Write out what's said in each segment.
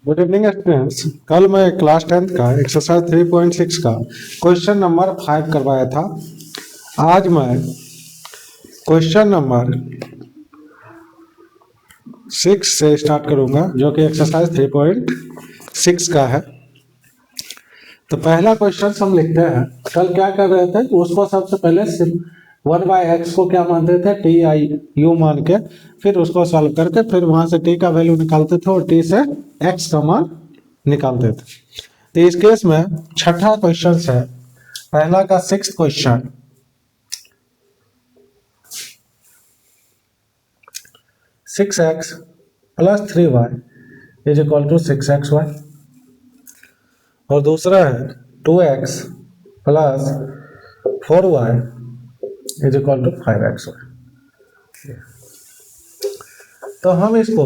Good evening students. कल मैं class 10th का एक्सरसाइज 3.6 का क्वेश्चन नंबर 5 करवाया था। आज मैं क्वेश्चन नंबर 6 से स्टार्ट करूंगा, जो कि एक्सरसाइज 3.6 का है। तो पहला क्वेश्चन हम लिखते हैं। कल क्या कर रहे थे, उसको सबसे पहले 1/x को क्या मानते थे, टी आई यू मान के, फिर उसको सॉल्व करके फिर वहां से टी का वैल्यू निकालते थे और टी से x का मान निकालते थे। तो इस केस में छठा क्वेश्चन है, पहला का 6th question. 6x + 3y = 6xy, और दूसरा है 2x + 4y = 5xy। तो हम इसको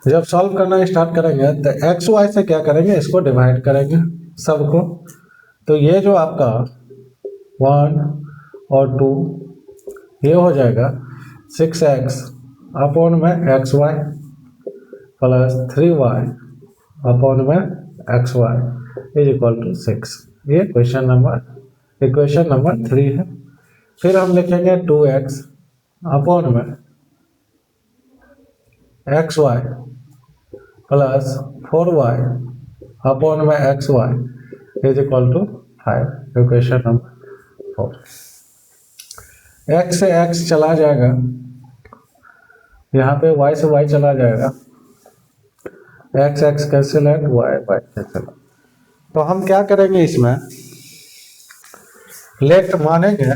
जब सॉल्व करना स्टार्ट करेंगे तो एक्स वाई से क्या करेंगे, इसको डिवाइड करेंगे सबको। तो ये जो आपका 1 और 2 ये हो जाएगा 6x अपॉन में xy + 3y अपॉन में xy = 6। ये इक्वेशन नंबर 3 है। फिर हम लिखेंगे 2x अपॉन में xy + 4y अपॉन में xy = 5। Equation number 4। x से x चला जाएगा, यहाँ पे y से y चला जाएगा, x कैंसिल है, y कैंसिल। तो हम क्या करेंगे, इसमें लेट मानेंगे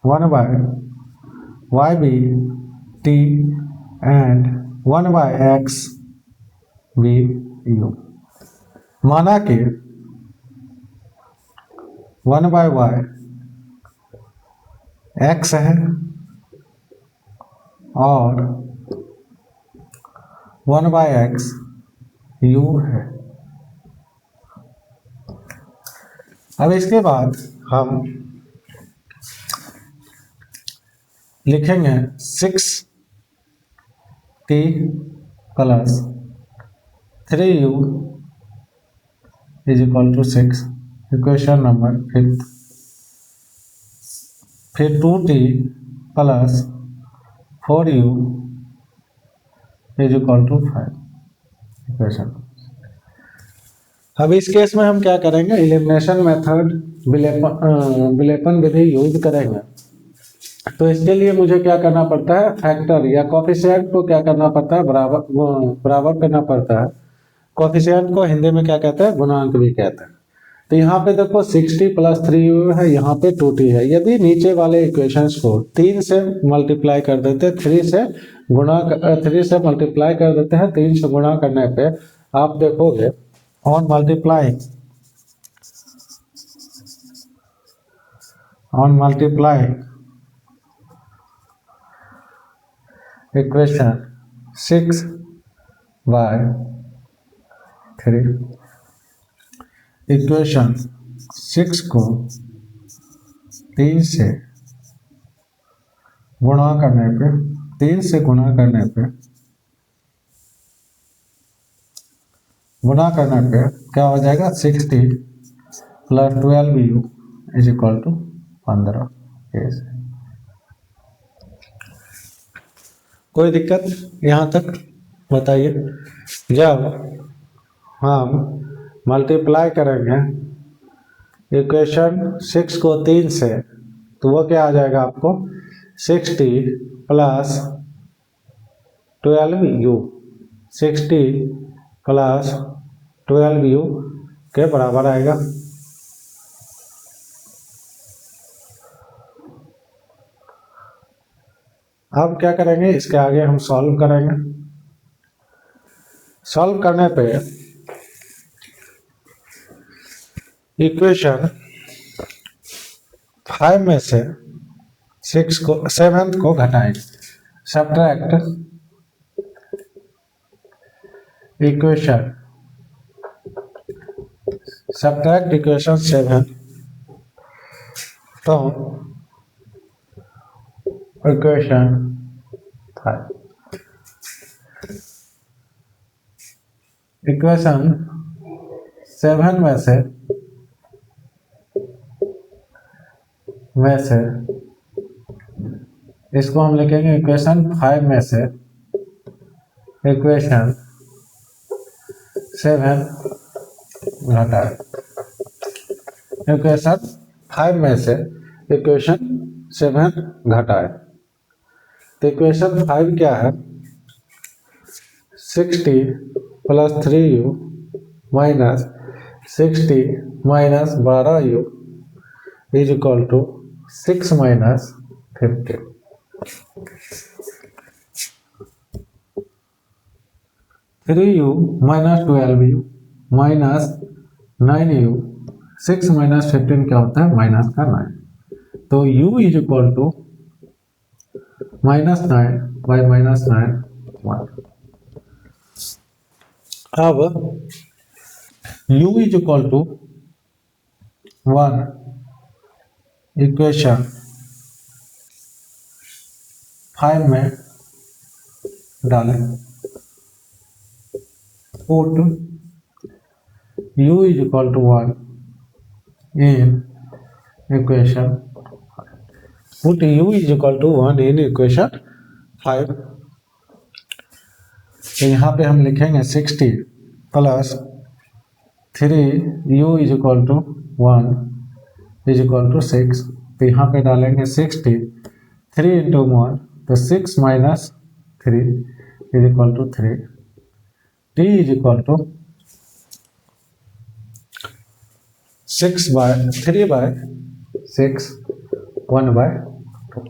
1/yb t and 1/x v u। माना कि 1/y x है और 1/x u है। अब इसके बाद हम लिखेंगे 6t + 3u = 6। Equation number 5। फिर 2t + 4u = 5। इक्वेशन। अब इस केस में हम क्या करेंगे, एलिमिनेशन मेथड विलेपन विधि यूज करेंगे। तो इसके लिए मुझे क्या करना पड़ता है, फैक्टर या कोफिशिएंट को क्या करना पड़ता है, बराबर करना पड़ता है। कोफिशिएंट को हिंदी में क्या कहते हैं, गुणांक भी कहते हैं। तो यहाँ पे देखो 60 + 3u है, यहाँ पे 2t है। यदि नीचे वाले इक्वेशंस को 3 से मल्टीप्लाई कर देते, 3 से मल्टीप्लाई कर देते हैं, 3 से गुणा करने पे आप देखोगे ऑन मल्टीप्लाई इक्वेशन 6/3, इक्वेशन 6 को 3 से गुणा करने पे क्या हो जाएगा, 60 + 12u = 15। कोई दिक्कत यहाँ तक बताइए। जब हम मल्टीप्लाई करेंगे इक्वेशन 6 को 3 से, तो वो क्या आ जाएगा आपको, 60 + 12u 60 + 12u के बराबर आएगा। अब क्या करेंगे, इसके आगे हम सॉल्व करेंगे। सॉल्व करने पे इक्वेशन 5 में से 7th को घटाएंगे। सब्ट्रैक्ट इक्वेशन 7 तो इक्वेशन 5। इक्वेशन 7 में से इसको हम लिखेंगे इक्वेशन 5 में से इक्वेशन 7 घटाए। इक्वेशन 5 में से इक्वेशन 7 घटाए तो इक्वेशन 5 क्या है, 60 plus 3u minus 60 minus 12u is equal to 6 minus 50। 3u minus 12u minus 9u, 6 minus 15 क्या होता है, माइनस का 9, तो u is equal to minus 9 by minus 9 1। अब u is equal to 1 equation 5 में डालें, put u is equal to 1 in equation, put u is equal to 1 in equation 5। तो यहाँ पे हम लिखेंगे 60 plus 3u is equal to 1 is equal to 6। तो यहाँ पे डालेंगे 60, 3 इंटू 1 तो 6 minus 3 is equal to 3। t is equal to 3 by 6 1 by 2।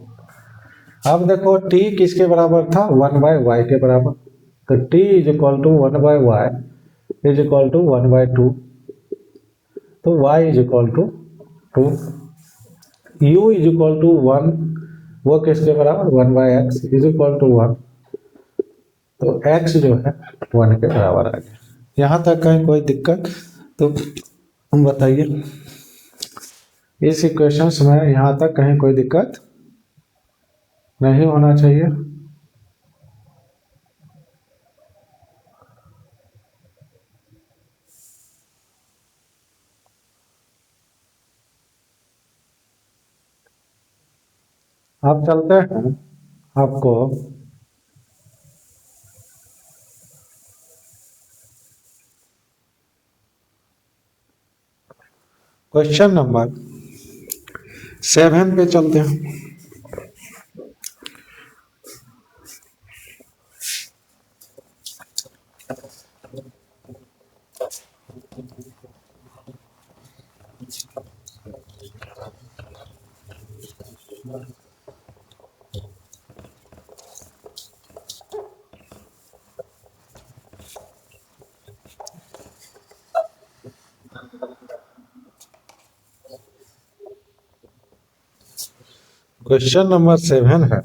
अब देखो t किसके बराबर था, 1 बाय y के बराबर, तो t is equal to 1 by y is equal to 1 by 2, तो y is equal to 2। u is equal to 1 वो किसके बराबर, 1 by x is equal to 1, तो x जो है 1 के बराबर आ गया। यहाँ तक कहीं कोई दिक्कत तो हम बताइए, इस इक्वेशंस में यहाँ तक कहीं कोई दिक्कत नहीं होना चाहिए। अब चलते हैं आपको क्वेश्चन नंबर 7 पे चलते हैं। क्वेश्चन नंबर 7 है,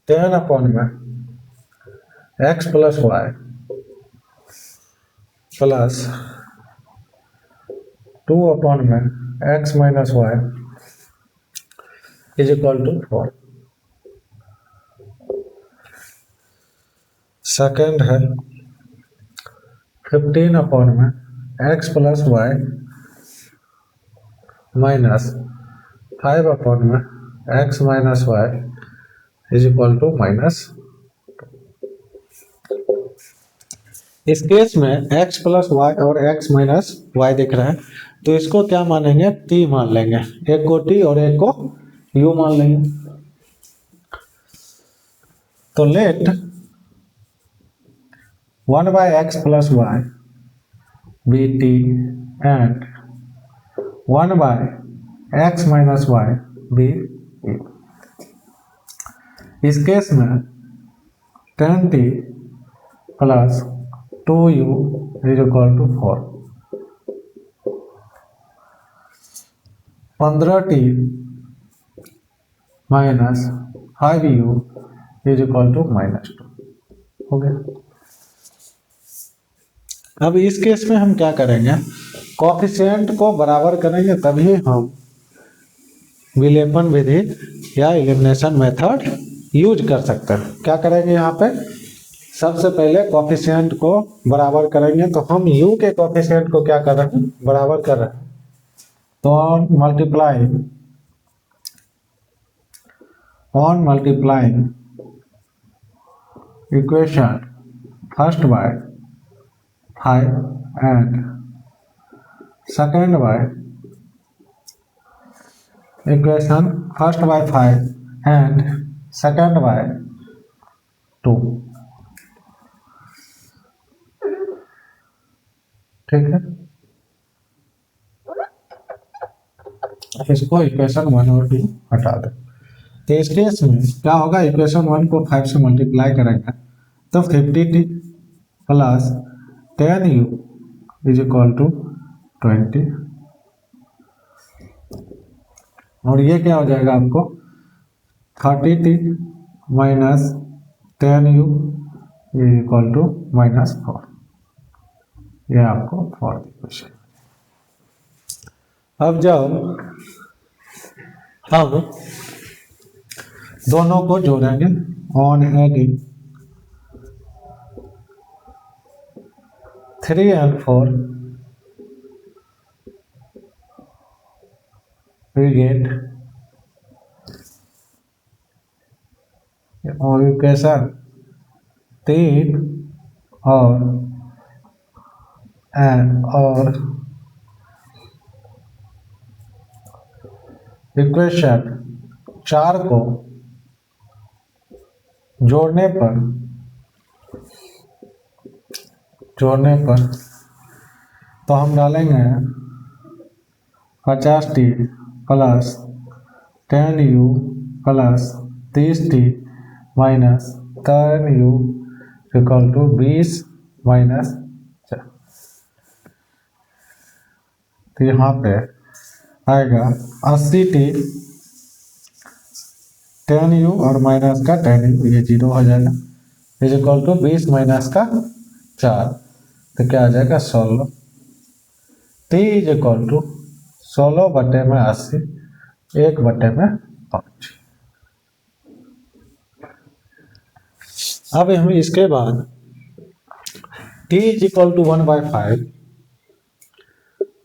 टेन अपॉन में x plus Y plus 2 upon में x minus Y is equal to 4। Second है 15 अपॉन में x plus Y minus 5 upon में x minus Y is equal to minus. इस केस में x प्लस वाई और x minus Y दिख रहा है, तो इसको क्या मानेंगे, t मान लेंगे, एक को t और एक को u मान लेंगे। तो let 1 by x plus Y be t and 1 by x minus Y be u। इस केस में 10t plus 2u is equal to 4, 15t minus 5u is equal to minus 2 हो गया। अब इस केस में हम क्या करेंगे, कोफिशिएंट को बराबर करेंगे, तभी हम विलेपन विधि या एलिमिनेशन मेथड यूज कर सकते हैं। क्या करेंगे यहाँ पे, सबसे पहले कोफिशिएंट को बराबर करेंगे। तो हम u के कोफिशिएंट को क्या कर रहे हैं, बराबर कर रहे हैं। तो on multiplying equation first by 5 and second by equation first by 5 and second by 2। ठीक है, इसको इक्वेशन 1 और 2 हटा दे। तो इस केस में क्या होगा, इक्वेशन 1 को 5 से मल्टीप्लाई करेंगे तो 50t plus 10u is equal to 20, और ये क्या हो जाएगा आपको 30t minus 10u is equal to -4। ये आपको फोर्थ इक्वेशन। अब जब हम दोनों को जोड़ेंगे on adding 3 and 4 we get और इक्वेशन 3 और इक्वेशन 4 को जोड़ने पर तो हम डालेंगे 50t plus 10u plus 30t minus 10u equal to 20 minus 4। तो यहाँ पे आएगा 80t 10u और माइनस का 10u, ये 0 हो जाएगा, इज इक्वल टू 20 माइनस का 4, तो क्या आ जाएगा 16। t इज इक्वल टू 16 बटे में 80, 1 बटे में 5। अब हम इसके बाद t is equal to 1/5,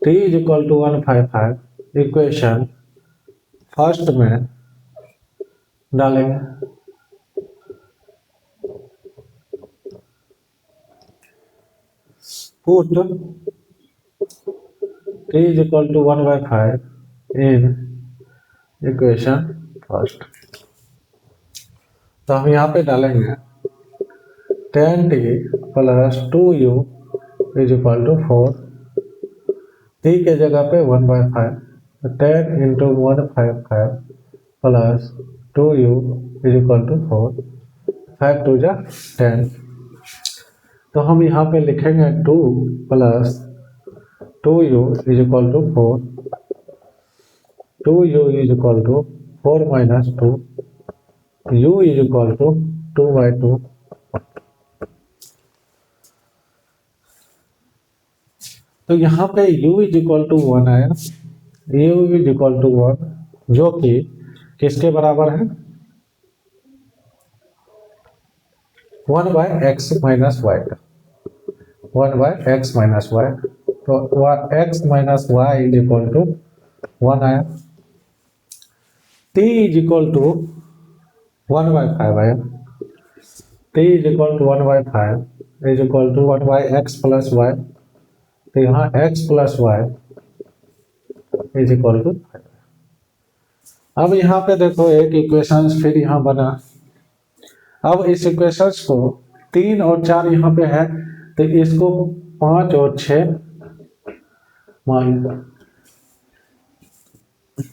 t is equal to 1/5 equation first में डालेंगे। Put t is equal to 1/5 in equation first. तो हम यहाँ पे डालेंगे 10t plus 2u is equal to 4, t के जगह पे 1/5, 10 into 1/5 plus 2u is equal to 4, 5 2 जा 10। तो हम यहाँ पे लिखेंगे 2 plus 2u is equal to 4, 2u is equal to 4 minus 2, u is equal to 2/2। तो यहाँ पे u इज इक्वल टू 1 आया, u इज इक्वल टू 1 जो कि किसके बराबर है, 1/x माइनस y का, 1/x माइनस y। तो x minus y is equal to 1 आया, t इज इक्वल टू 1/5 आया, t is equal to 1/5 is equal to 1/x plus y। तो यहाँ x plus y is equal to 5। अब यहाँ पे देखो एक इक्वेशन फिर यहाँ बना। अब इस इक्वेशंस को 3 और 4 यहाँ पे है, तो इसको 5 और 6 मान लो।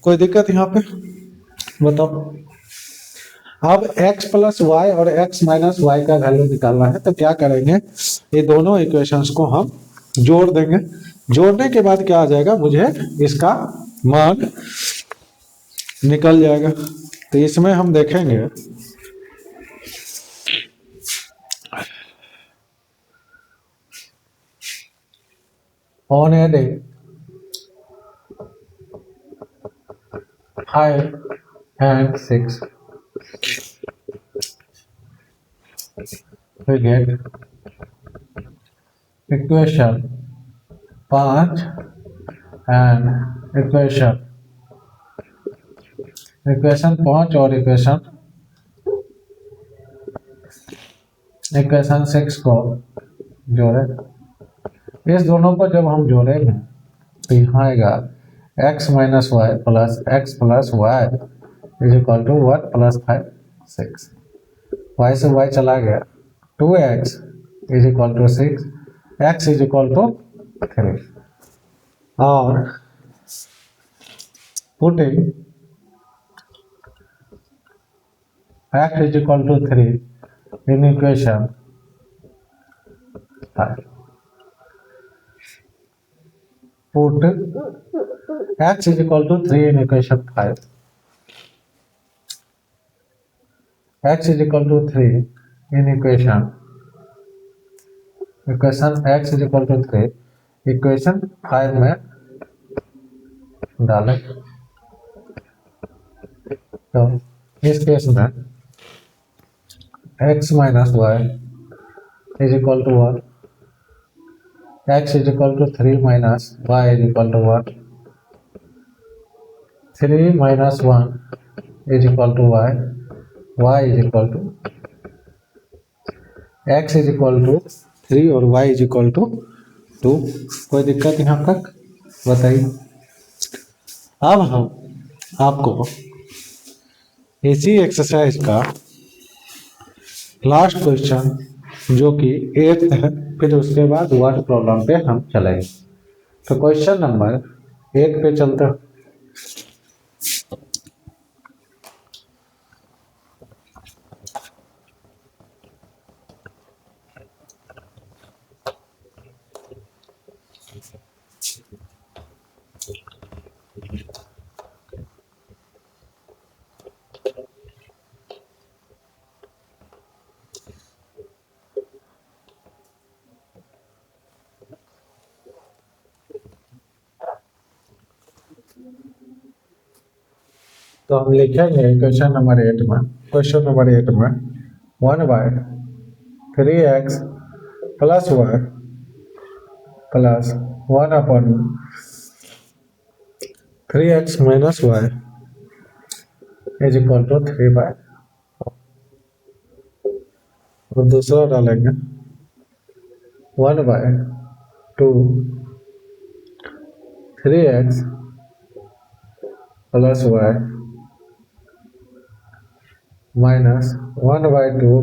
कोई दिक्कत यहाँ पे बताओ। अब x प्लस वाई और x माइनस वाई का वैल्यू निकालना है, तो क्या करेंगे, ये दोनों इक्वेशंस को हम जोड़ देंगे। जोड़ने के बाद क्या आ जाएगा, मुझे इसका मान निकल जाएगा। तो इसमें हम देखेंगे on adding 5 and 6 we get equation 5 and equation 5 और इक्वेशन 6 को जोड़े। इस दोनों को जब हम जोड़ेंगे तो यहाँ आएगा x minus y plus x plus y is equal to 1 plus 5 6। Y से वाई चला गया, 2x is equal to 6, x is equal to 3 और putting x is equal to 3 in equation 5. Put x is equal to 3 in equation 5. X is equal to 3 in equation x is equal to 3 equation 5 में डालें। तो इस case में x minus y is equal to 1, x is equal to 3 minus y is equal to 1, 3 minus 1 is equal to y, y is equal to x is equal to 3 और y is equal to 2। कोई दिक्कत यहाँ तक बताइए। अब हम आपको इसी एक्सरसाइज का लास्ट क्वेश्चन जो कि 8th है, फिर उसके बाद वर्ड प्रॉब्लम पे हम चलेंगे। तो क्वेश्चन नंबर 1 पे चलते हैं। तो हम लिखेंगे क्वेश्चन नंबर 8 में 1 by 3x plus y plus 1 upon 3x minus y is equal to 3 by. और दूसरा डालेंगे 1 by 2 3x plus y minus 1 by 2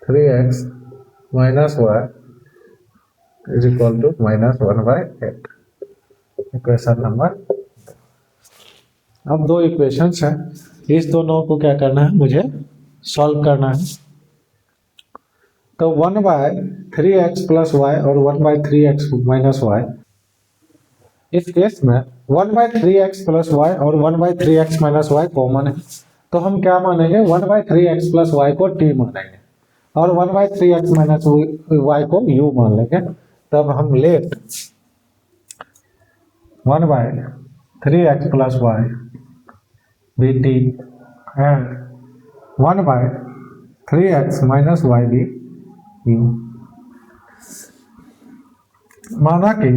3x minus y is equal to minus 1 by 8। Equation number. अब दो equations हैं, इस दोनों को क्या करना है, मुझे सॉल्व करना है। तो 1 बाय 3x प्लस वाई और 1 बाय 3x माइनस वाई, इस केस में 1 बाय 3x प्लस वाई और 1 by 3x minus Y common है, तो हम क्या मानेंगे 1 बाय 3x प्लस वाई को t मानेंगे और 1 बाय 3x माइनस वाई को u मान लेंगे। तब हम let 1 by 3x plus Y be t and 1 by 3x minus Y be u। माना कि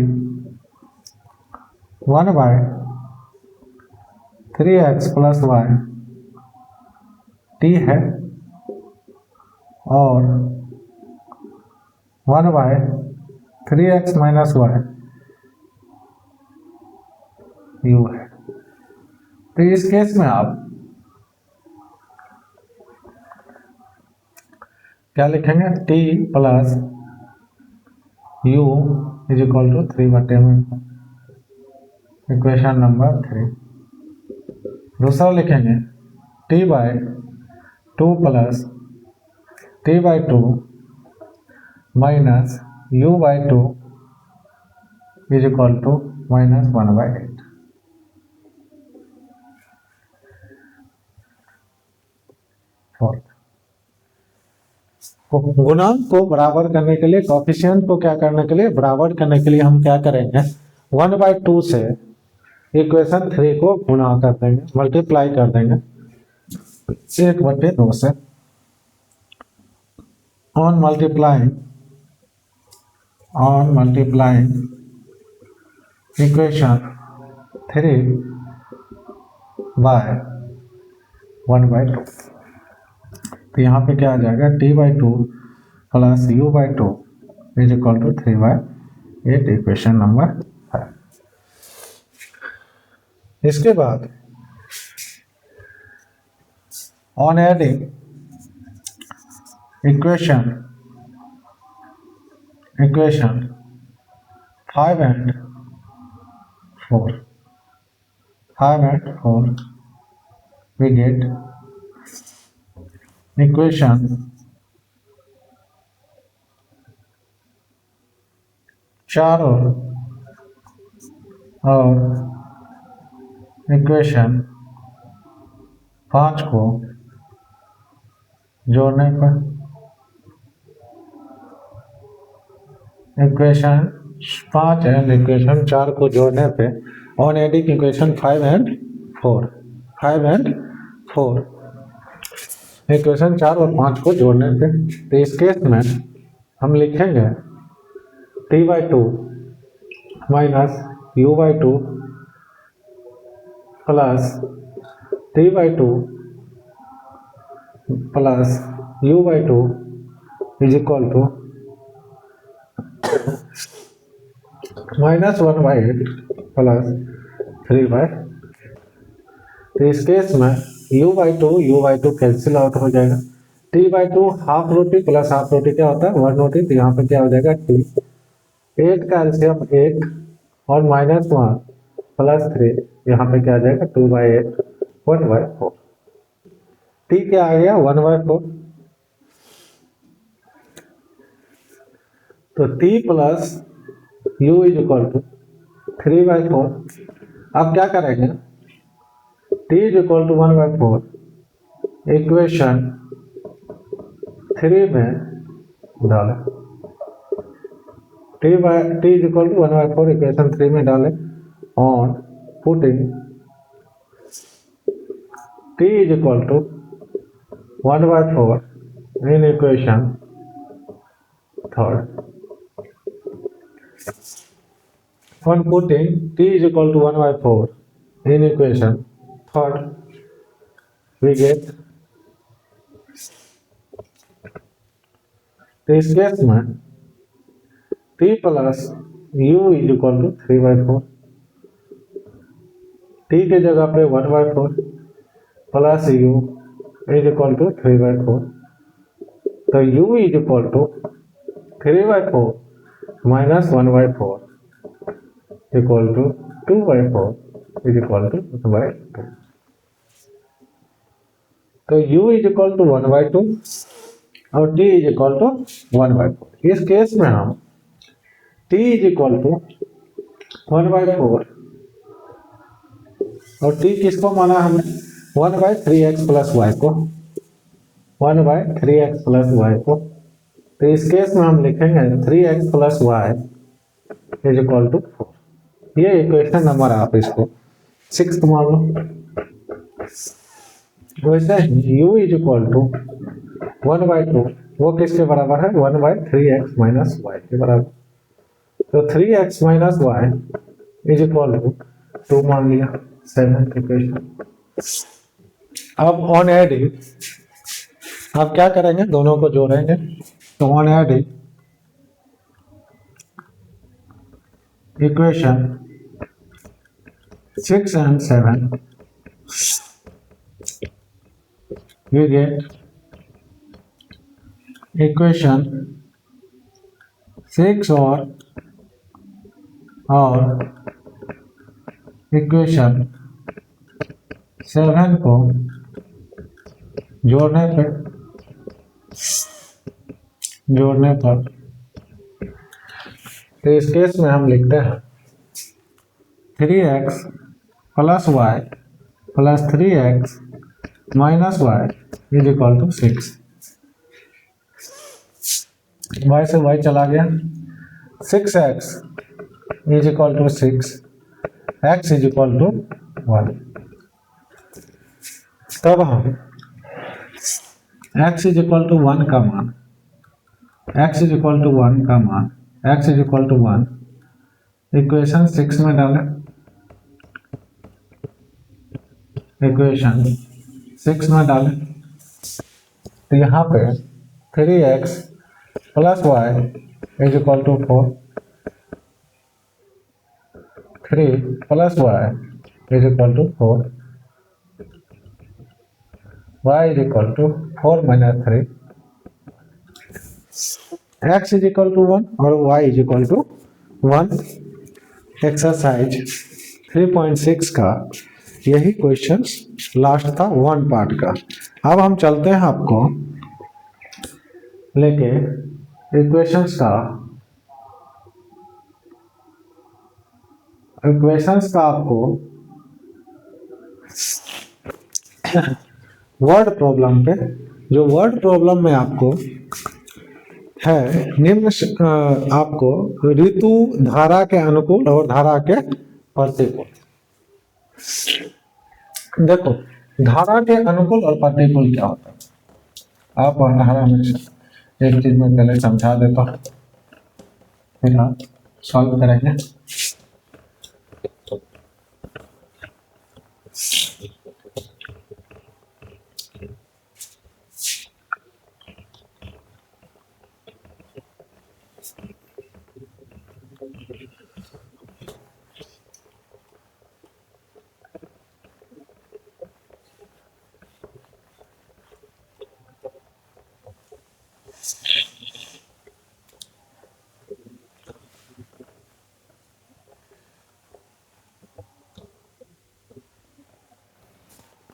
1 by 3x plus Y t है और 1 by 3x minus Y u है। तो इस केस में आप क्या लिखेंगे, t plus u is equal to 3/में, इक्वेशन नंबर 3। दूसरा लिखेंगे t by 2 plus t by 2 minus u by 2 is equal to minus 1/8। गुणांक को बराबर करने के लिए, कोएफिशिएंट को क्या करने के लिए, बराबर करने के लिए हम क्या करेंगे, 1/2 से इक्वेशन 3 को गुणा कर देंगे, मल्टीप्लाई कर देंगे 1/2 से। on multiplying इक्वेशन 3 बाय 1/2, तो यहाँ पे क्या आ जाएगा t/2 plus u/2 is equal to 3/8, equation number 5। इसके बाद on adding equation 5 and 4 we get equation 4 और इक्वेशन 5 को जोड़ने पर इक्वेशन 5 एंड इक्वेशन 4 को जोड़ने पे on adding equation 5 and 4 equation 4 और 5 को जोड़ने पे, तो इस केस में हम लिखेंगे t/2 minus u/2 plus t/2 plus u/2 is equal to -1/8 plus 3/, तो इस केस में u/2 कैंसिल आउट हो जाएगा। t/2 हाफ रोटी प्लस हाफ रोटी क्या होता है 1 रोटी, तो यहाँ पे क्या हो जाएगा t 8 का एलसीएम 8 और -1 प्लस 3, यहाँ पे क्या आ जाएगा 2/8 1/4, t क्या आ गया 1/4, तो t plus u is equal to 3/4। अब क्या करेंगे t is equal to 1/4 equation 3 में डालें, t is equal to 1/4 equation 3 में डालें on putting t is equal to 1/4 in equation 3rd, on putting t is equal to 1/4 in equation 3rd, we get, तो इस case में t plus u is equal to 3/4, t के जगह पे 1/4 plus u is equal to 3/4, तो u is equal to 3/4 minus 1/4 equal to 2/4 is equal to 1/2, तो u is equal to 1/2 और t is equal to 1/4। इस case में हम t is equal to 1/4 और t किसको माना हमने 1/3x प्लस y को, 1/3x प्लस y को, तो इस केस में हम लिखेंगे 3x plus y is equal to 4। ये इक्वेशन नंबर आप इसको 6 मान लो। वैसे u इज इक्वल टू 1/2 वो किसके बराबर है 1/3x माइनस y के बराबर, तो 3x minus y is equal to 2 मान लिया, 7th इक्वेशन। अब ऑन एडिंग आप क्या करेंगे दोनों को जोड़ेंगे, तो on adding equation 6 and 7 we get equation 6 और इक्वेशन 7 को जोड़ने पर तो इस केस में हम लिखते हैं 3x plus y plus 3x minus y is equal to 6, y से y चला गया, 6x is equal to 6, x is equal to 1। तब हम x इज इक्वल टू 1 का मान x इज इक्वल टू 1 का मान x is equal to 1 equation 6 में डालें, इक्वेशन 6 में डालें तो यहाँ पे 3x plus y is equal to 4, 3 plus y is equal to 4, y is equal to 4 minus 3, x is equal to 1 और y is equal to 1। Exercise 3.6 का यही क्वेश्चन लास्ट था 1 पार्ट का। अब हम चलते हैं आपको लेके इक्वेशंस का आपको वर्ड प्रॉब्लम पे, जो वर्ड प्रॉब्लम में आपको है निम्न आपको ऋतु धारा के अनुकूल और धारा के प्रतिकूल। देखो धारा के अनुकूल और प्रतिकूल क्या होता है, आप हमेशा एक चीज में पहले समझा देता हूँ, फिर आप सॉल्व करेंगे।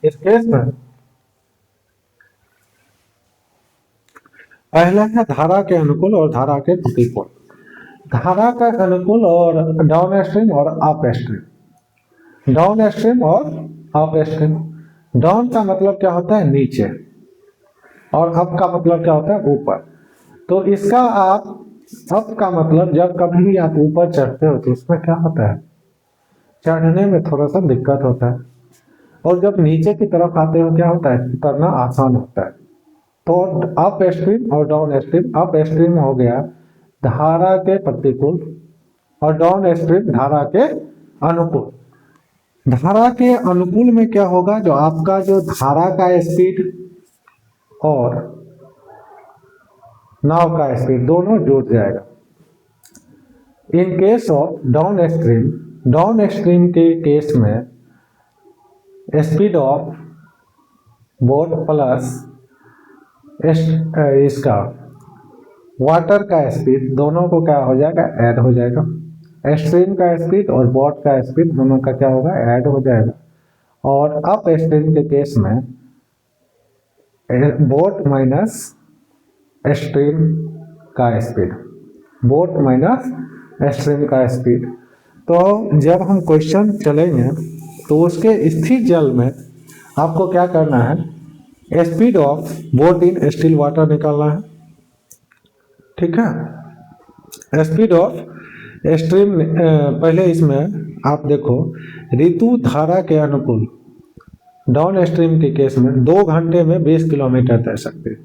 इस केस में पहला है धारा के अनुकूल और धारा के प्रतिकूल। धारा का अनुकूल और डाउन स्ट्रीम और अप स्ट्रीम, डाउन स्ट्रीम और अप स्ट्रीम। डाउन का मतलब क्या होता है नीचे, और अप का मतलब क्या होता है ऊपर। तो इसका आप अप का मतलब जब कभी भी आप ऊपर चढ़ते हो तो उसमें क्या होता है, चढ़ने में थोड़ा सा दिक्कत होता है, और जब नीचे की तरफ आते हो क्या होता है, उतरना आसान होता है। तो अप स्ट्रीम और डाउन स्ट्रीम, अप स्ट्रीम हो गया धारा के प्रतिकूल और डाउन स्ट्रीम धारा के अनुकूल। धारा के अनुकूल में क्या होगा, जो आपका जो धारा का स्पीड और नाव का स्पीड दोनों जुड़ जाएगा। In case of down stream, down stream के केस में स्पीड ऑफ बोट प्लस इसका वाटर का स्पीड दोनों को क्या हो जाएगा, ऐड हो जाएगा। स्ट्रीम का स्पीड और बोट का स्पीड दोनों का क्या होगा, ऐड हो जाएगा। और अप स्ट्रीम के केस में बोट माइनस स्ट्रीम का स्पीड, बोट माइनस स्ट्रीम का स्पीड। तो जब हम क्वेश्चन चलेंगे तो उसके स्थिर जल में आपको क्या करना है, speed of boat in still water निकालना है, ठीक है। स्पीड ऑफ स्ट्रीम पहले इसमें आप देखो ऋतु धारा के अनुकूल डाउन स्ट्रीम के केस में 2 घंटे में 20 किलोमीटर तैर सकते हैं।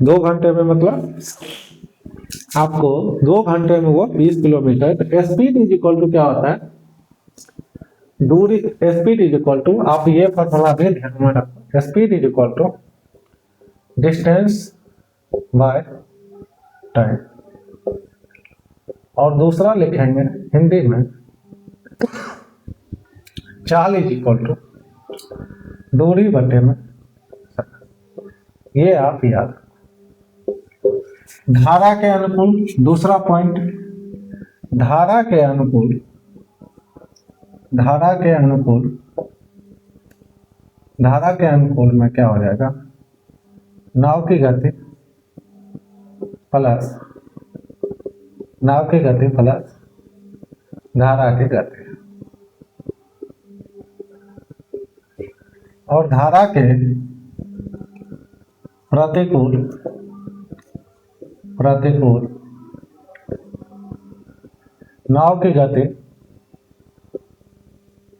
2 घंटे में मतलब आपको 2 घंटे में वो 20 kilometre. Speed is equal to क्या होता है, दूरी। स्पीड इज इक्वल टू, आप ये फॉर्मूला भी ध्यान में रखो, speed is equal to distance by time. और दूसरा लिखेंगे हिंदी में, चाल इज इक्वल टू दूरी बटे में। ये आप याद। धारा के अनुकूल दूसरा पॉइंट, धारा के अनुकूल, धारा के अनुकूल, धारा के अनुकूल में क्या हो जाएगा, नाव की गति प्लस, नाव की गति प्लस धारा की गति। और धारा के प्रतिकूल, प्रतिकूल नाव की गति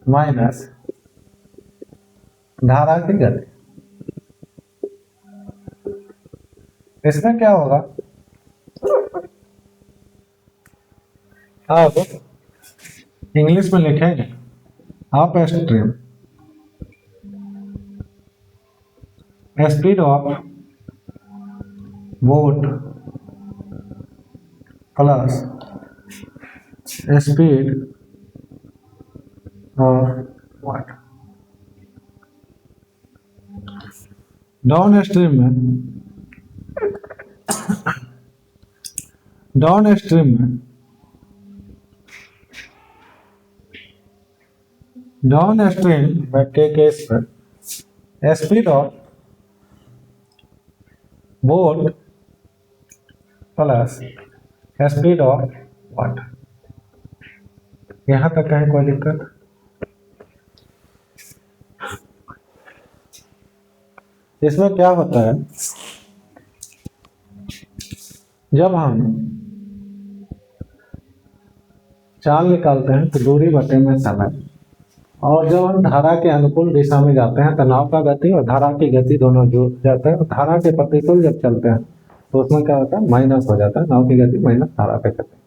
माइनस धारा की गति। इसमें क्या होगा, अब इंग्लिश में लिखेंगे up stream speed of boat plus speed of water. Down stream में डाउन स्ट्रीम में डाउन स्ट्रीम में के केस पर speed of boat plus speed of water. यहां तक है कोई दिक्कत? इसमें क्या होता है, जब हम चाल निकालते हैं तो दूरी बटे में समय, और जब हम धारा के अनुकूल दिशा में जाते हैं तो नाव का गति और धारा की गति दोनों जुड़ जाते हैं। धारा के प्रतिकूल जब चलते हैं तो उसमें क्या होता है, माइनस हो जाता है, नाव की गति माइनस धारा के गति।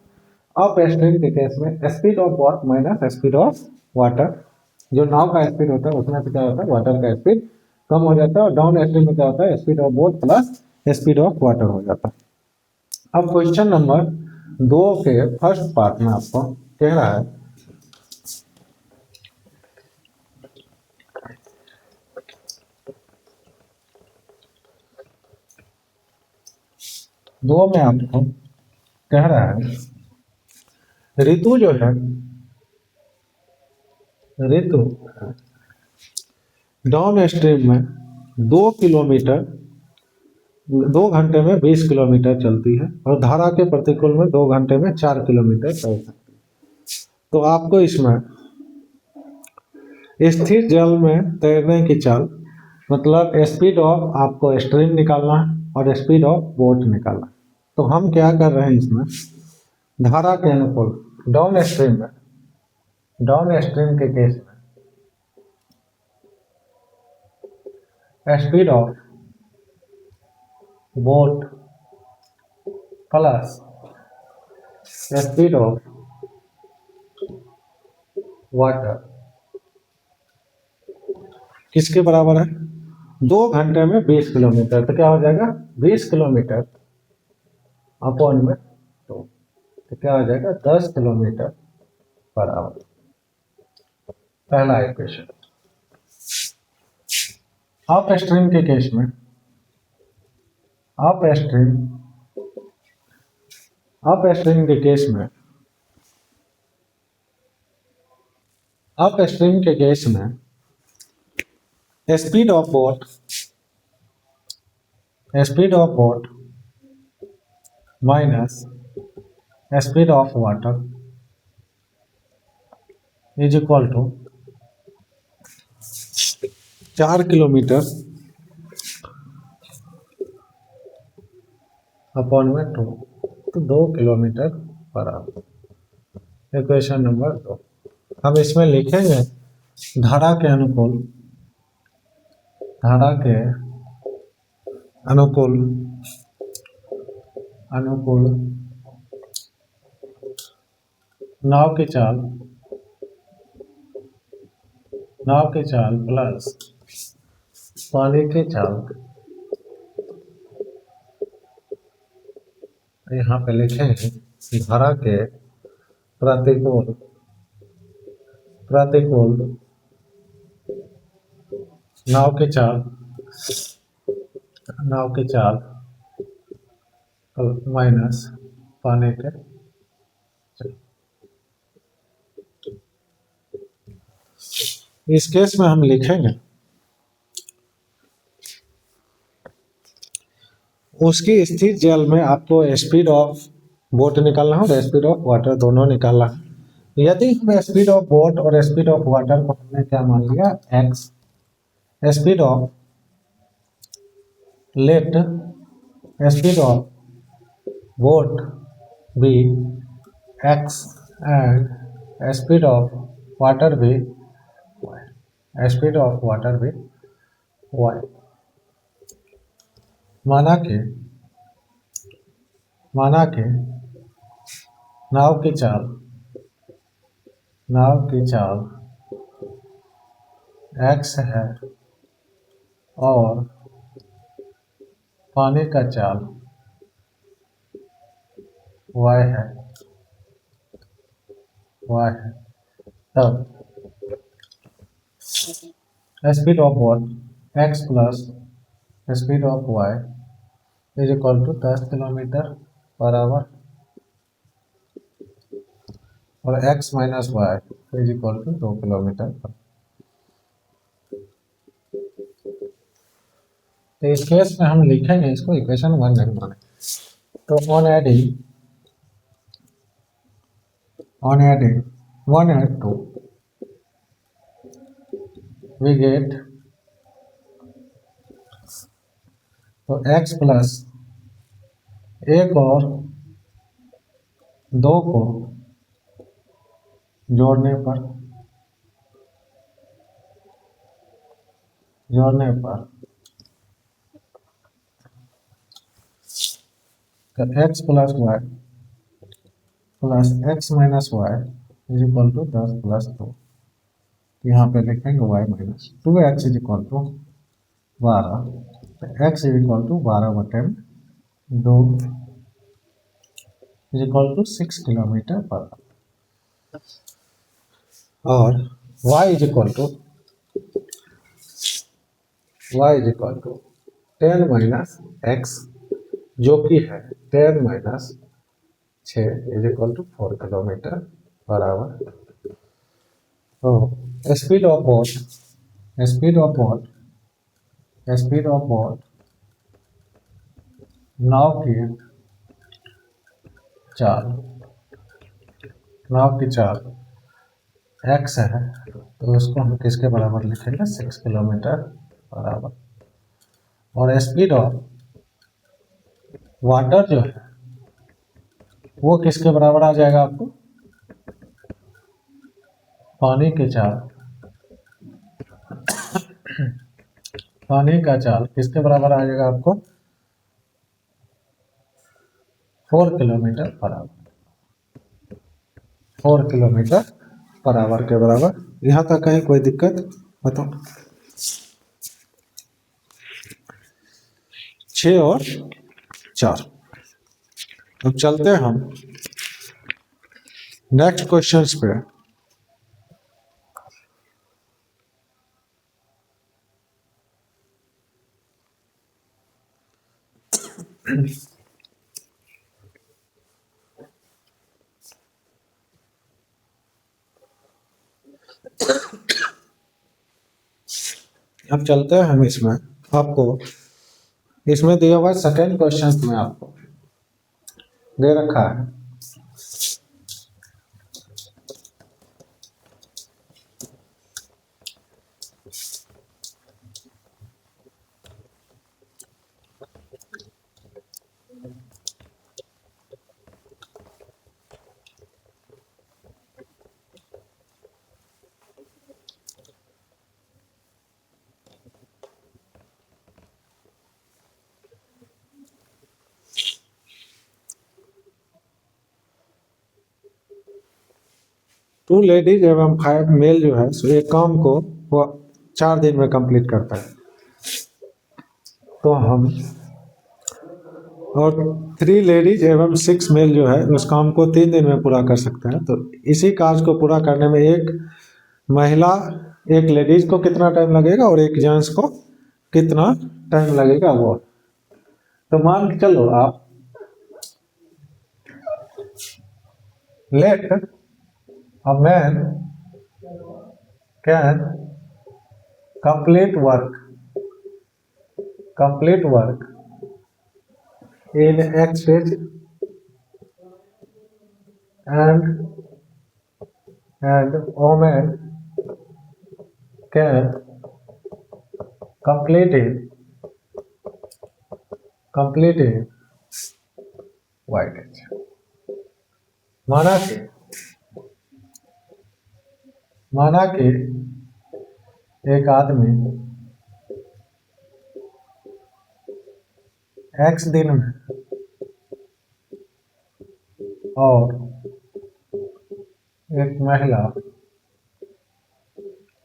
अप स्ट्रीम के केस में speed of boat minus speed of water, जो नाव का स्पीड होता है उसमें से क्या होता है, वाटर का स्पीड कम हो जाता है, और डाउन स्ट्रीम में क्या होता है, speed of boat plus speed of water हो जाता है। अब क्वेश्चन नंबर 2 के फर्स्ट पार्ट में आपको कह रहा है दो में आपको कह रहा है ऋतु जो है, ऋतु डाउन स्ट्रीम में 2 किलोमीटर 2 घंटे में 20 किलोमीटर चलती है, और धारा के प्रतिकूल में 2 घंटे में 4 किलोमीटर चल सकती है। तो आपको इसमें स्थिर जल में तैरने की चाल, मतलब स्पीड ऑफ आपको स्ट्रीम निकालना है और स्पीड ऑफ बोट निकालना है। तो हम क्या कर रहे हैं, इसमें धारा के अनुकूल डाउन स्ट्रीम में, डाउन स्ट्रीम के केस में speed of boat plus speed of water किसके बराबर है, 2 घंटे में 20 किलोमीटर। तो क्या हो जाएगा, 20 किलोमीटर अपॉन में 2, तो क्या हो जाएगा 10 किलोमीटर पर आवर। पहला इक्वेशन। अप स्ट्रीम के केस में अप स्ट्रीम के केस में अप स्ट्रीम के केस में speed of boat minus speed of water is equal to 4 kilometre upon में 2, तो 2 kilometre per our. Equation number 2। हम इसमें लिखेंगे धारा के अनुकूल नाव की चाल प्लस पानी की चाल। यहाँ पे लिखेंगे धारा के प्रतिकूल नाव की चाल माइनस पानी के। इस केस में हम लिखेंगे उसकी स्थिर जल में आपको स्पीड ऑफ बोट निकालना है और स्पीड ऑफ वाटर दोनों निकालना है। यदि हम स्पीड ऑफ बोट और स्पीड ऑफ वाटर को हमने क्या मान लिया, x, speed of let speed of boat be x and speed of water भी y। माना कि नाव की चाल नाव की चाल x है और पानी का चाल y है, तब speed of what x plus speed of y is equal to 10 kilometre per hour और x minus Y is equal to 2 kilometre per. तो इस केस में हम लिखेंगे इसको इक्वेशन 1 नहीं माने, तो on adding 1 and 2 we get तो x प्लस एक और दो को जोड़ने पर x plus Y plus x minus Y is equal to 10 plus 2। यहाँ पे लिखेंगे y minus 2x is equal to 12, x is equal to 12/2 is equal to 6 kilometre per और y is equal to 10 minus x जो कि है 10 minus 6 is equal to 4 kilometre per hour. तो speed of boat नाव की चाल x है, तो उसको हम किसके बराबर लिखेंगे 6 किलोमीटर पर आवर और स्पीड ऑफ वाटर जो है वो किसके बराबर आ जाएगा आपको, पानी का चाल किसके बराबर आ जाएगा आपको 4 किलोमीटर पर आवर के बराबर। यहाँ तक कहीं कोई दिक्कत बताओ। 6 और 4। अब चलते हैं हम नेक्स्ट क्वेश्चंस पे। अब चलते हैं हम इसमें, आपको इसमें दिया हुआ सेकेंड क्वेश्चन में आपको दे रखा है टू लेडीज एवं 5 मेल जो है सो एक काम को वो 4 दिन में कंप्लीट करता है, तो हम और 3 लेडीज एवं 6 मेल जो है उस काम को 3 दिन में पूरा कर सकते हैं। तो इसी कार्य को पूरा करने में एक महिला एक लेडीज को कितना टाइम लगेगा और एक जेंट्स को कितना टाइम लगेगा वो। तो मान के चलो आप late a man can complete work in X days and woman can complete in Y days। माना कि एक आदमी X दिन में और एक महिला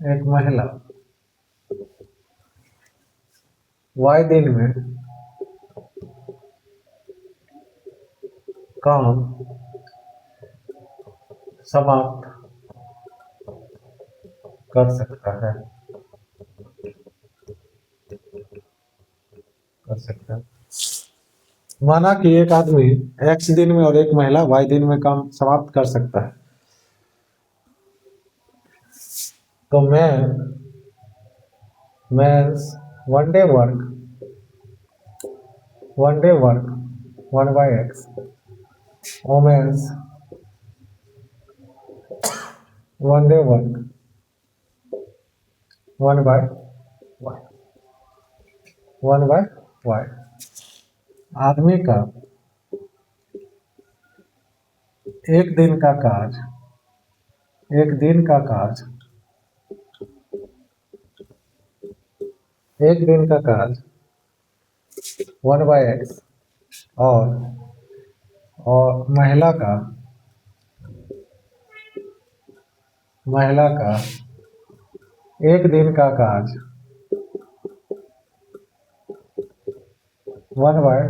एक महिला y दिन में काम समाप्त कर सकता है, माना कि एक आदमी x दिन में और एक महिला y दिन में काम समाप्त कर सकता है, तो men's one day work 1/x, women's one day work 1/y। आदमी का एक दिन का कार्य 1/x और महिला का एक दिन का कार्य 1/y।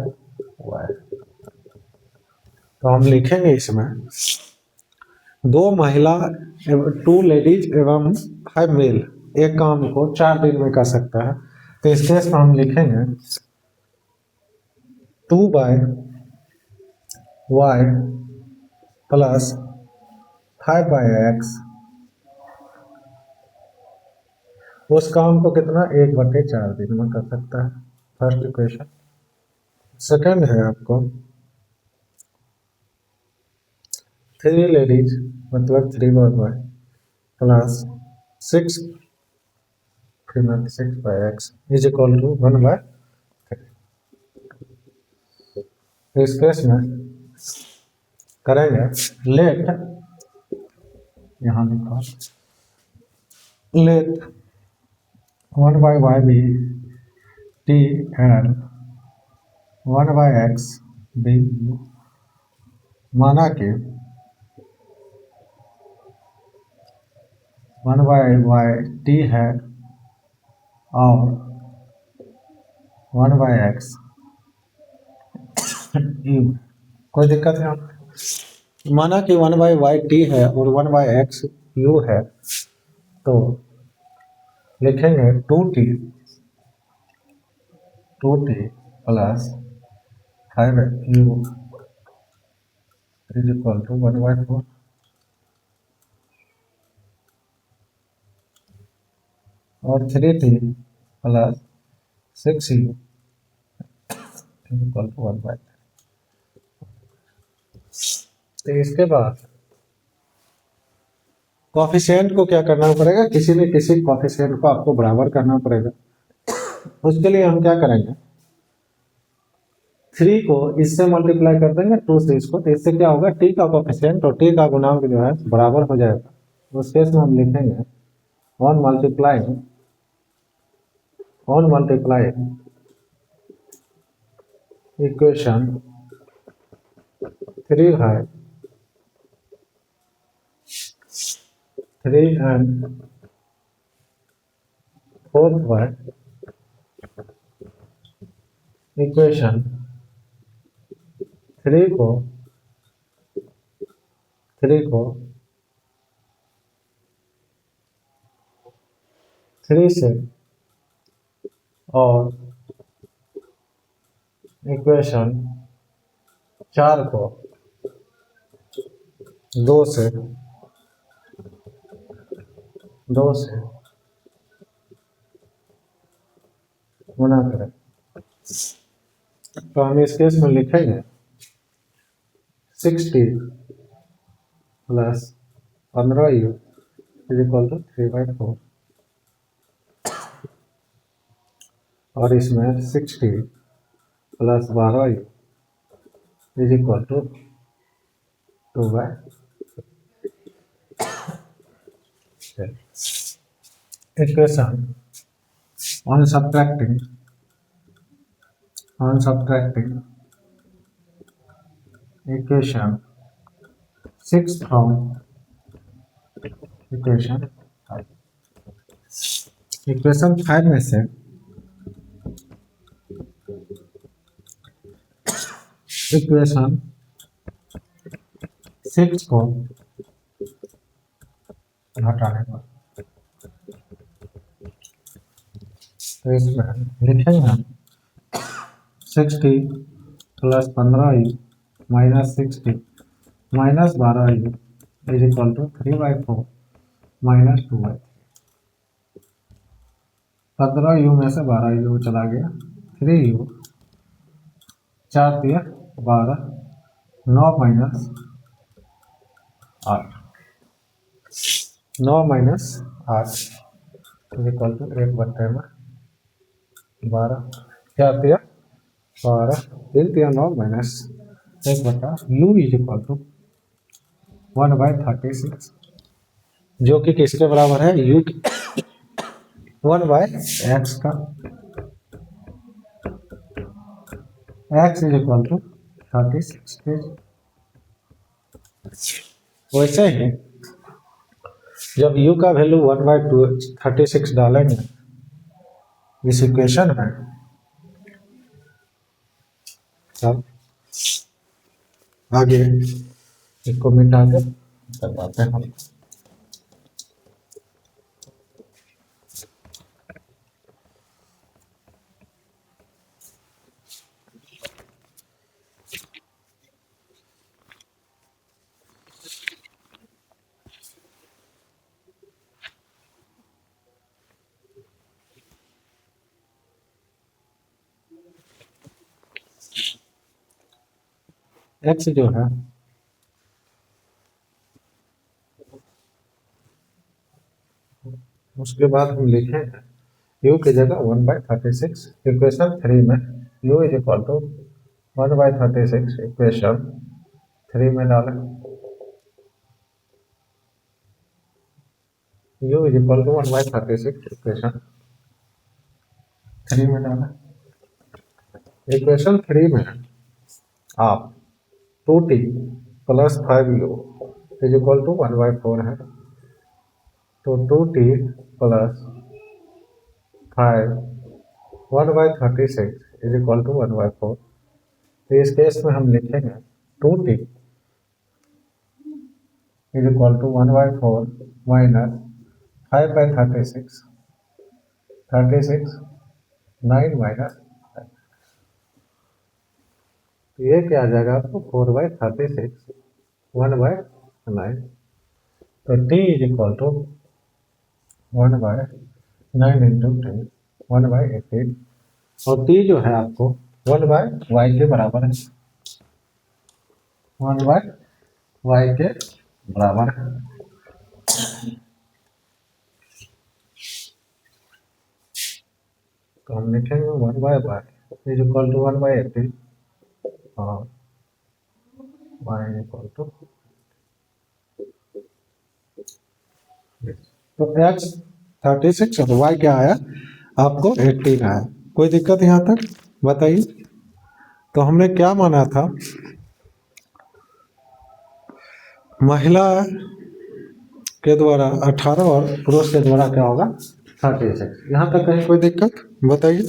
तो हम लिखेंगे इसमें दो महिला टू लेडीज एवं 5 मेल एक काम को 4 दिन में कर सकता है, तो इस केस में हम लिखेंगे 2/y प्लस 5/x उस काम को कितना 1/4 दिन में कर सकता है, फर्स्ट इक्वेशन। सेकंड है आपको 3 लेडीज मतलब 3/y plus 6 female 6/x is equal to 1/3। इस केस में करेंगे लेट, यहाँ लिखा let 1/y be t and 1/x be u, माना कि 1/y टी है और 1/x यू, कोई दिक्कत है? माना कि 1/y टी है और 1/x यू है, तो लिखेंगे 2t plus 5u is equal to 1/4 और 3t plus 6u is equal to 1/3। तो इसके बाद कोफिशिएंट को क्या करना पड़ेगा, किसी न किसी कोफिशिएंट को आपको बराबर करना पड़ेगा। उसके लिए हम क्या करेंगे 3 को इससे मल्टीप्लाई कर देंगे 2 से इसको, तो इससे क्या होगा t का कोफिशिएंट और t का गुणांक जो है बराबर हो जाएगा। उस केस में हम लिखेंगे ऑन मल्टीप्लाइंग इक्वेशन 3 है 3 एंड 4th इक्वेशन 3 को 3 से और इक्वेशन 4 को 2 से गुना करें, तो हम इस केस में लिखेंगे 60 plus 15u is equal to 3/4 और इसमें 60 plus 12u is equal to 2/4। Equation on subtracting equation 6 from equation 5। इक्वेशन 5 में से इक्वेशन 6 को हटाने पर तो इसमें लिखेंगे 60 plus 15u minus 60 minus 12u is equal to 3/4 minus 2/3। 15u में से 12u चला गया, 3u 4 दिया 12, 9 minus 8, 9 minus 8 is equal to 1/12, क्या दिया 12, 3 दिया 9 minus 1/u is equal to 1/36, जो कि किसके बराबर है, u 1/x का। x is equal to 36। वैसे ही जब u का वैल्यू 1/36 डालेंगे इस इक्वेशन में, तब आगे इसको मिटा के करवाते हैं हम। x जो है उसके बाद हम लिखेंगे u की जगह 1/36, इक्वेशन 3 में u is equal to 1/36 equation 3 में डालें, u is equal to 1/36 equation 3 में डालें। इक्वेशन 3 में आप 2t plus 5u is equal to 1/4 है, तो 2t plus 5 1/36 is equal to 1/4। तो इस केस में हम लिखेंगे 2t is equal to 1/4 minus 5/36, 36 9 minus, तो ये क्या आ जाएगा आपको 4/36 1/9, तो t is equal to 1/9 into 10 1/18, और t जो है आपको 1/y के बराबर है, 1/y के बराबर है। तो हम लिखेंगे 1/y इज इक्वल टू 1/18 और y इज इक्वल टू, तो x 36 और y क्या आया आपको 18 आया। कोई दिक्कत यहाँ तक बताइए। तो हमने क्या माना था, महिला के द्वारा 18 और पुरुष के द्वारा क्या होगा 36। यहाँ तक कहीं कोई दिक्कत बताइए।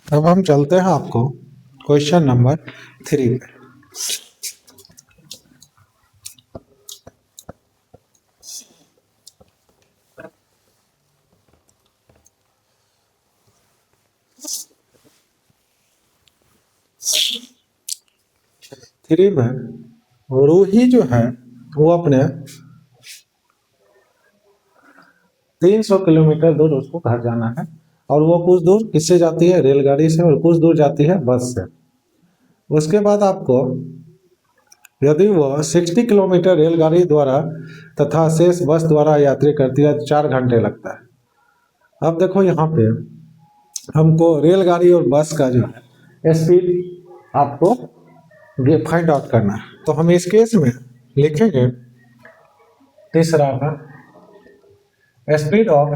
अब हम चलते हैं आपको क्वेश्चन नंबर 3 पे। थ्री में रूही जो है वो अपने 300 किलोमीटर दूर उसको घर जाना है, और वो कुछ दूर किससे जाती है, रेलगाड़ी से, और कुछ दूर जाती है बस से। उसके बाद आपको यदि वह 60 किलोमीटर रेलगाड़ी द्वारा तथा शेष बस द्वारा यात्रा करती है तो 4 घंटे लगता है। अब देखो यहाँ पे हमको रेलगाड़ी और बस का जो है स्पीड आपको फाइंड आउट करना है। तो हम इस केस में लिखेंगे तीसरा का स्पीड ऑफ,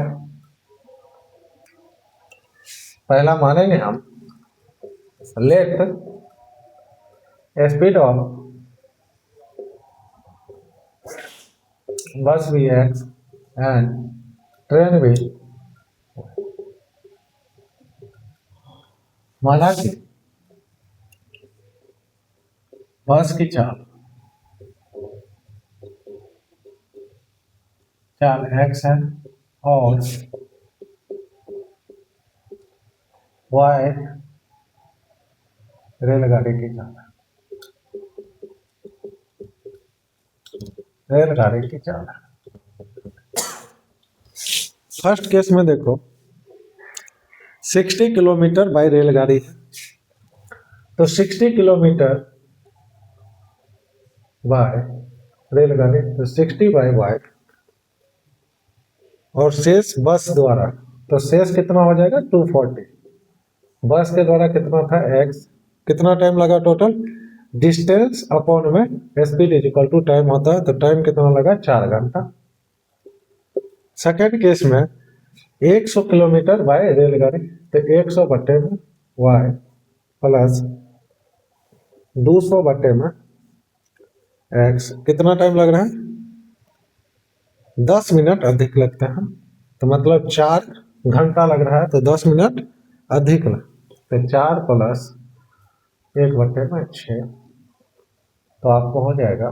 पहला मानेंगे हम लेट स्पीड ऑफ बस भी एक्स एंड ट्रेन भी माना कि बस की चाल चाल x है और y रेलगाड़ी की चाल है, रेलगाड़ी की चाल है। फर्स्ट केस में देखो 60 किलोमीटर बाय रेलगाड़ी है, तो 60 किलोमीटर बाय रेलगाड़ी, तो 60 बाय वाई और शेष बस द्वारा, तो शेष कितना हो जाएगा 240। बस के द्वारा कितना था x, कितना टाइम लगा टोटल, डिस्टेंस अपॉन में speed is equal to time होता है, तो टाइम कितना लगा 4 घंटा। सेकेंड केस में 100 किलोमीटर बाय रेलगाड़ी, तो 100 बटे में y प्लस 200 बटे में x, कितना टाइम लग रहा है 10 मिनट अधिक लगते हैं, तो मतलब 4 घंटा लग रहा है, तो 10 मिनट अधिक लग, तो 4 प्लस 1 बटे में 6, तो आपको हो जाएगा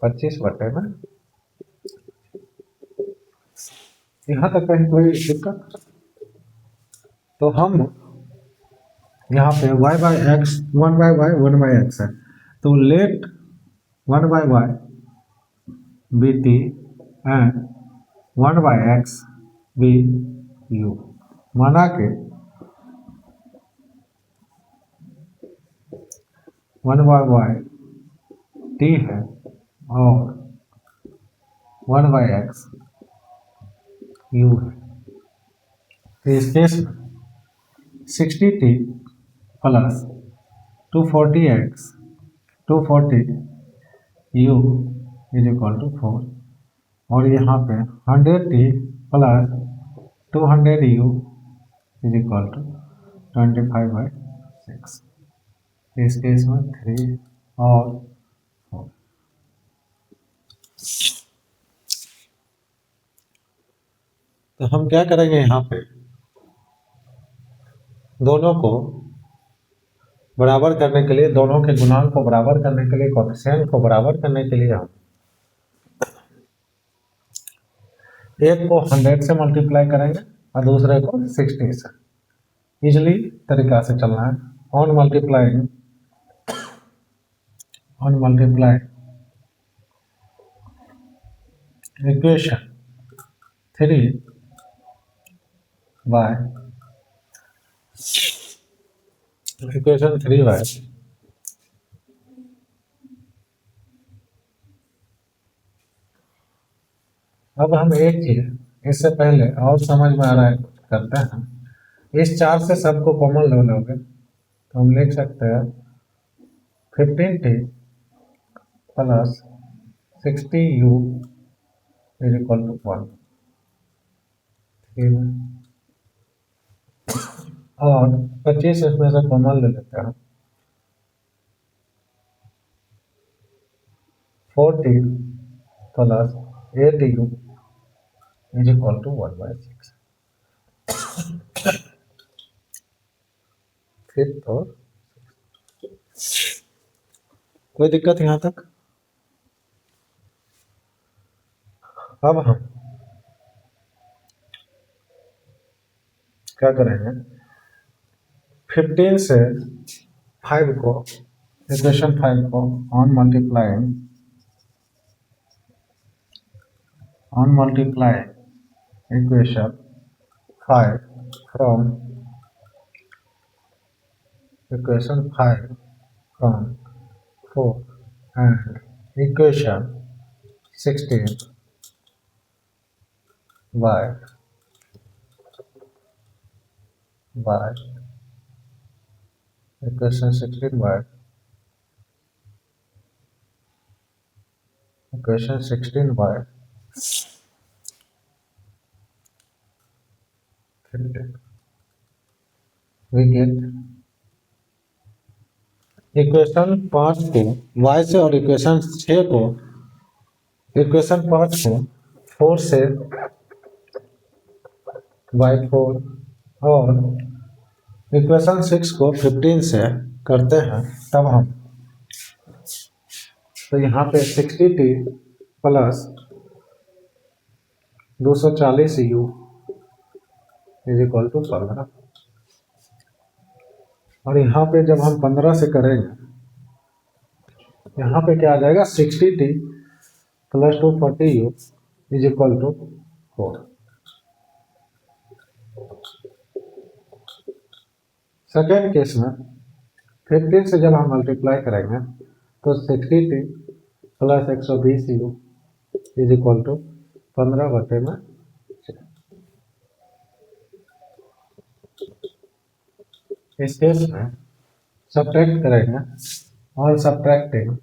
25 बटे में। यहाँ तक कहीं कोई दिक्कत, तो हम यहाँ पे y by x 1 by y 1 by x है, तो let 1 by y be t and 1 by x be u, माना के 1 बाई वाई टी है और 1 बाई एक्स यू है। तो इस केस में 60t plus 240x 240 u is equal to 4, और यहाँ पे 100t plus 200u is equal to 25/6। इस केस में 3 और 4। तो हम क्या करेंगे, यहाँ पे दोनों को बराबर करने के लिए, दोनों के गुणांक को बराबर करने के लिए, कोएफिशिएंट को बराबर करने के लिए हम एक को 100 से मल्टीप्लाई करेंगे और दूसरे को 60 से। इजली तरीका से चलना है। On multiplying equation 3 by equation 3 by अब हम एक चीज इससे पहले और समझ में आ रहा है करते हैं, इस 4 से सबको कॉमन ले लोगे तो हम लिख सकते हैं 15t plus 60u is equal to 1, और 25 इसमें से कॉमन ले लेते हैं, 4t plus 8u is equal to 1/6। फिर तो कोई दिक्कत यहाँ तक। अब हम क्या करेंगे, 15 से 5 को, इक्वेशन 5 को on multiply equation 5 from equation 5 from 4 and equation 16 by equation 16 by equation 16 by 15 we get equation 5 को y से और इक्वेशन 6 को, इक्वेशन 5 को 4 से by 4 और इक्वेशन 6 को 15 से करते हैं तब हम, तो यहाँ पे 60t plus 240u is equal to 15, और यहाँ पे जब हम 15 से करेंगे, यहाँ पे क्या आ जाएगा 60t plus 240u is equal to 4। Second case में 15 से जब हम मल्टीप्लाई करेंगे तो 60t plus 120u is equal to 15/6। इस केस में सब्ट्रैक्ट करेंगे, on subtracting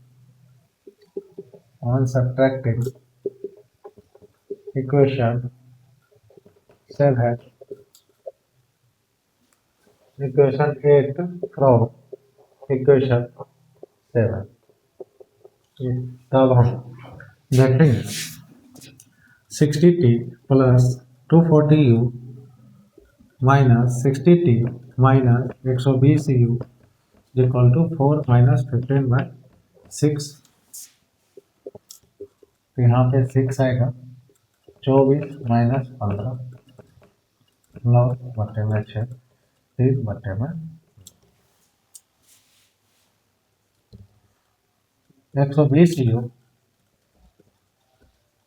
equation 7, equation 8 from equation 7, तब हम देखेंगे 60t plus 240u minus 60t minus 120u equal to 4 minus 15/6। तो यहाँ पे 6 आएगा, 24 माइनस 15, 9/6, 30/, 120u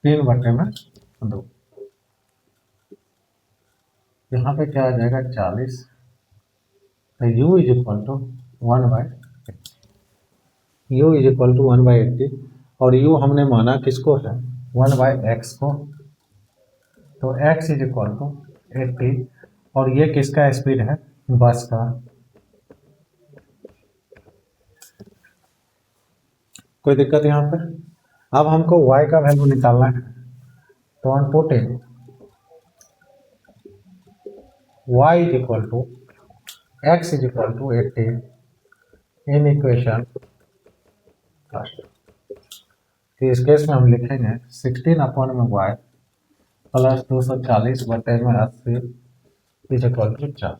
3/2। यहाँ पे क्या आ जाएगा 40, तो u इज इक्वल टू 1/80, और u हमने माना किसको है 1/x को, तो x इज इक्वल टू 80, और ये किसका स्पीड है बस का। कोई दिक्कत यहाँ पे? अब हमको y का वैल्यू निकालना है, तो on putting y is equal to x is equal to 80 in equation first. तो इस केस में हम लिखेंगे 16/y plus 240/80 is equal to 4।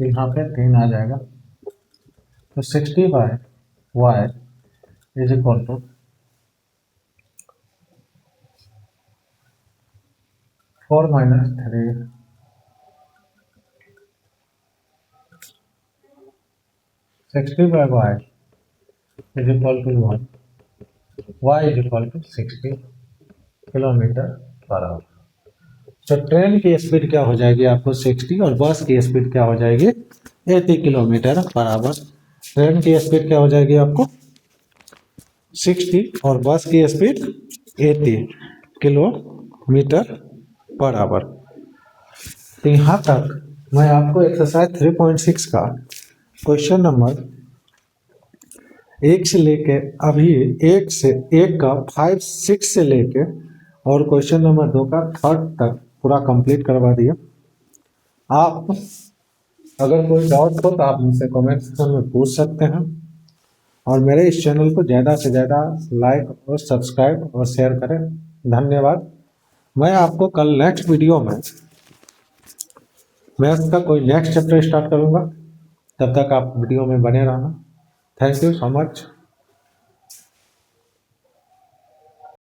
यहाँ पे 3 आ जाएगा, तो 60/y is equal to 4 minus 3, 60/y is equal to 1, y is equal to 60 km/h। तो ट्रेन की स्पीड क्या हो जाएगी आपको 60, और बस की स्पीड क्या हो जाएगी 80 km/h। ट्रेन की स्पीड क्या हो जाएगी आपको 60, और बस की स्पीड 80 km/h। तो यहाँ तक मैं आपको एक्सरसाइज 3.6 का क्वेश्चन नंबर 1 से लेके अभी 1 का 5, 6 से लेके और क्वेश्चन नंबर 2 का 3rd तक पूरा कंप्लीट करवा दिया। आप अगर कोई डाउट हो तो आप मुझसे कमेंट सेक्शन में पूछ सकते हैं, और मेरे इस चैनल को ज़्यादा से ज़्यादा लाइक और सब्सक्राइब और शेयर करें। धन्यवाद। मैं आपको कल नेक्स्ट वीडियो में मैथ्स का कोई नेक्स्ट चैप्टर स्टार्ट करूँगा, तब तक आप वीडियो में बने रहना। Thank you so much.